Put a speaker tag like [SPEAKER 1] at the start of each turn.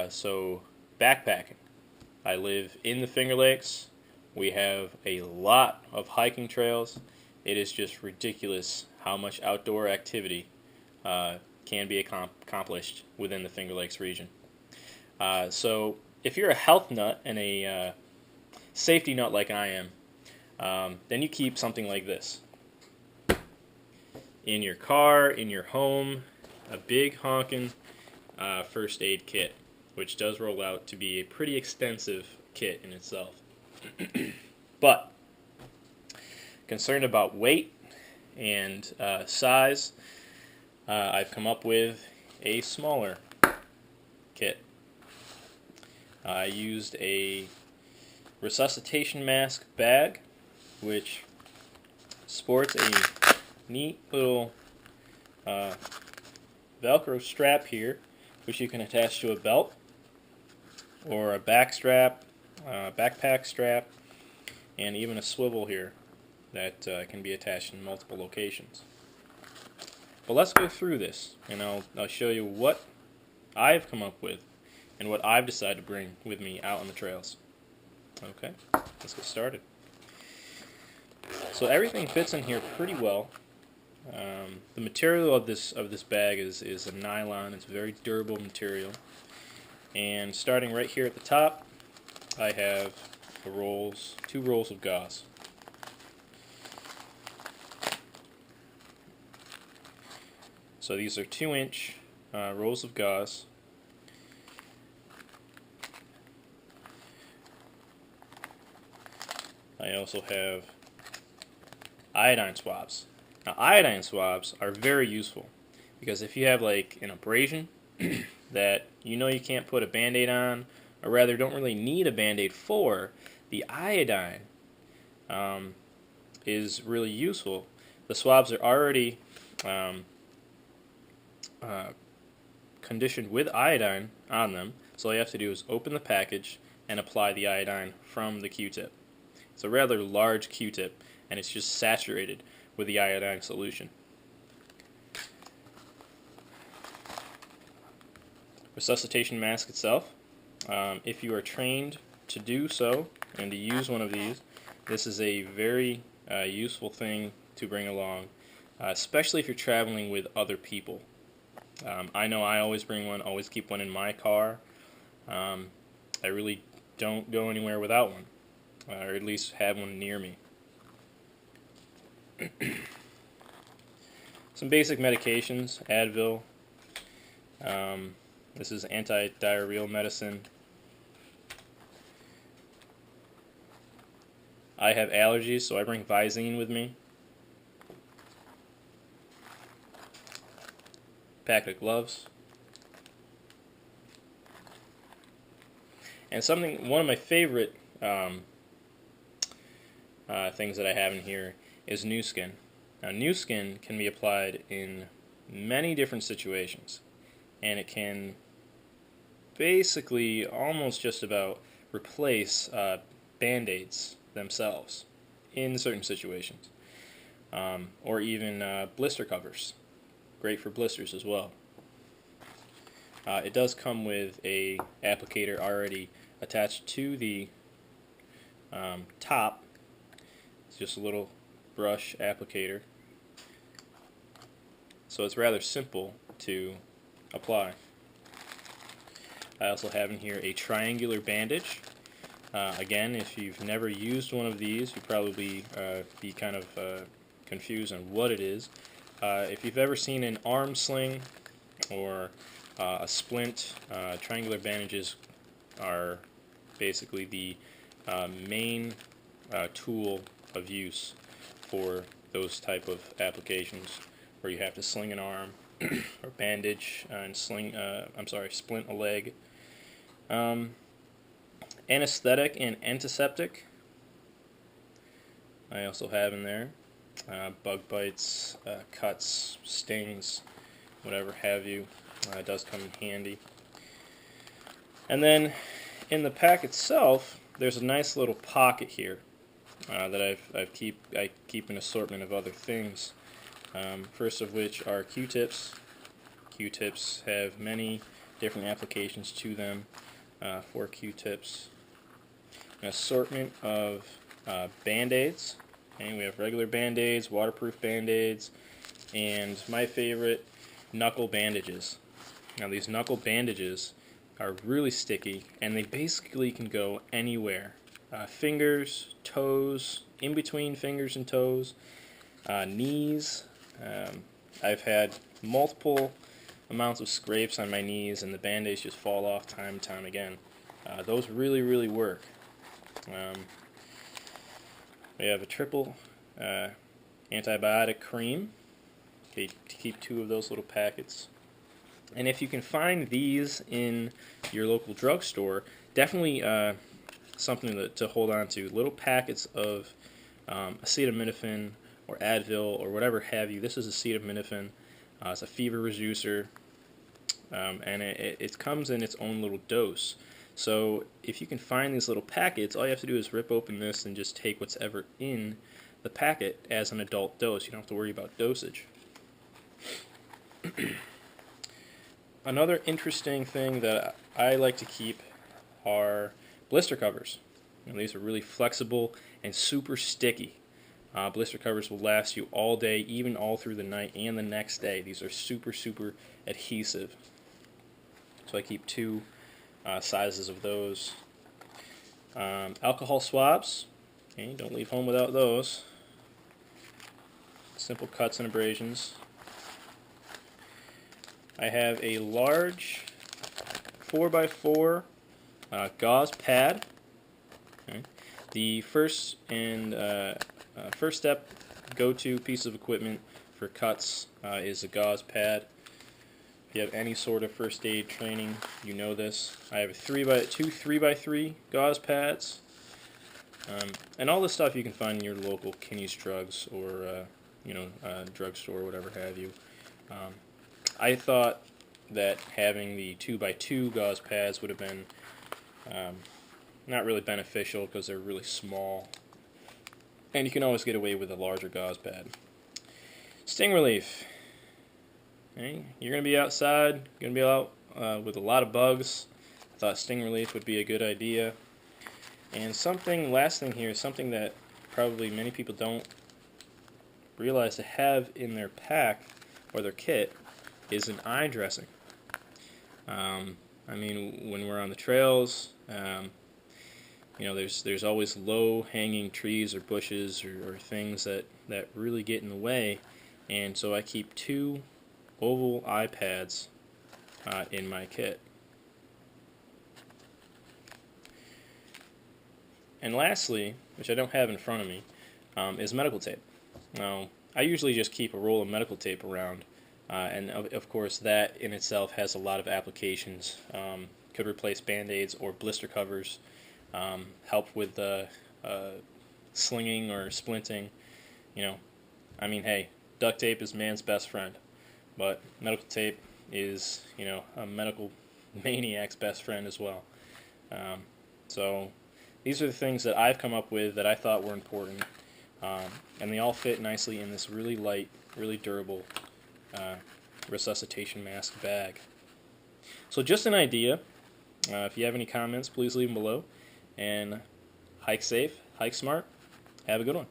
[SPEAKER 1] So backpacking. I live in the Finger Lakes. We have a lot of hiking trails. It is just ridiculous how much outdoor activity can be accomplished within the Finger Lakes region. So if you're a health nut and a safety nut like I am, then you keep something like this in your car, in your home, a big honkin' first aid kit, which does roll out to be a pretty extensive kit in itself. But concerned about weight and size, I've come up with a smaller kit. I used a resuscitation mask bag, which sports a neat little Velcro strap here, which you can attach to a belt or a back strap, backpack strap, and even a swivel here that can be attached in multiple locations. But let's go through this, and I'll show you what I've come up with and what I've decided to bring with me out on the trails. Okay, let's get started. So everything fits in here pretty well. The material of this bag is a nylon. It's a very durable material. And starting right here at the top, I have two rolls of gauze. So these are 2-inch rolls of gauze. I also have iodine swabs. Now, iodine swabs are very useful because if you have like an abrasion that you know you can't put a Band-Aid on, or rather don't really need a Band-Aid for, the iodine is really useful. The swabs are already conditioned with iodine on them, so all you have to do is open the package and apply the iodine from the Q-tip. It's a rather large Q-tip, and it's just saturated with the iodine solution. Resuscitation mask itself. If you are trained to do so and to use one of these, this is a very useful thing to bring along, especially if you're traveling with other people. I know I always bring one, always keep one in my car. I really don't go anywhere without one, or at least have one near me. Some basic medications: Advil. This is anti-diarrheal medicine. I have allergies, so I bring Visine with me. Pack of gloves. And one of my favorite things that I have in here is Nu Skin. Now, Nu Skin can be applied in many different situations, and it can basically almost just about replace Band-Aids themselves in certain situations, or even blister covers. Great for blisters as well. It does come with a applicator already attached to the top. It's just a little brush applicator, so it's rather simple to apply. I also have in here a triangular bandage. Again, if you've never used one of these, you'd probably be kind of confused on what it is. If you've ever seen an arm sling or a splint, triangular bandages are basically the main tool of use for those type of applications where you have to sling an arm or bandage and splint a leg. Anesthetic and antiseptic I also have in there. Bug bites, cuts, stings, whatever have you. It does come in handy. And then in the pack itself, there's a nice little pocket here that I keep an assortment of other things. First of which are Q-tips. Q-tips have many different applications to them for Q-tips. An assortment of Band-Aids. Okay, we have regular Band-Aids, waterproof Band-Aids, and my favorite, knuckle bandages. Now these knuckle bandages are really sticky, and they basically can go anywhere. Fingers, toes, in between fingers and toes, knees. I've had multiple amounts of scrapes on my knees, and the Band-Aids just fall off time and time again. Those really work. We have a triple antibiotic cream. Okay, to keep 2 of those little packets. And if you can find these in your local drugstore, definitely something to hold on to. Little packets of acetaminophen or Advil or whatever have you. This is acetaminophen. It's a fever reducer, and it comes in its own little dose. So if you can find these little packets, all you have to do is rip open this and just take what's ever in the packet as an adult dose. You don't have to worry about dosage. Another interesting thing that I like to keep are blister covers. These are really flexible and super sticky. Blister covers will last you all day, even all through the night and the next day. These are super adhesive. So I keep 2 sizes of those. Alcohol swabs. Okay, don't leave home without those. Simple cuts and abrasions. I have a large 4x4 gauze pad. Okay. The first step go-to piece of equipment for cuts is a gauze pad. If you have any sort of first aid training, you know this. I have two 3x3 gauze pads, and all this stuff you can find in your local Kinney's Drugs or drugstore, or whatever have you. I thought that having the 2x2 gauze pads would have been not really beneficial because they're really small, and you can always get away with a larger gauze pad. Sting relief. Okay, you're going to be outside, going to be out with a lot of bugs. I thought sting relief would be a good idea. And last thing here, something that probably many people don't realize to have in their pack or their kit is an eye dressing. I mean, when we're on the trails, there's always low-hanging trees or bushes or things that really get in the way, and so I keep 2 oval eye pads in my kit. And lastly, which I don't have in front of me, is medical tape. Now, I usually just keep a roll of medical tape around, and of course that in itself has a lot of applications. Could replace Band-Aids or blister covers, help with slinging or splinting. I mean, hey, duct tape is man's best friend, but medical tape is, a medical maniac's best friend as well. So these are the things that I've come up with that I thought were important, and they all fit nicely in this really light, really durable resuscitation mask bag. So just an idea. If you have any comments, please leave them below. And hike safe, hike smart. Have a good one.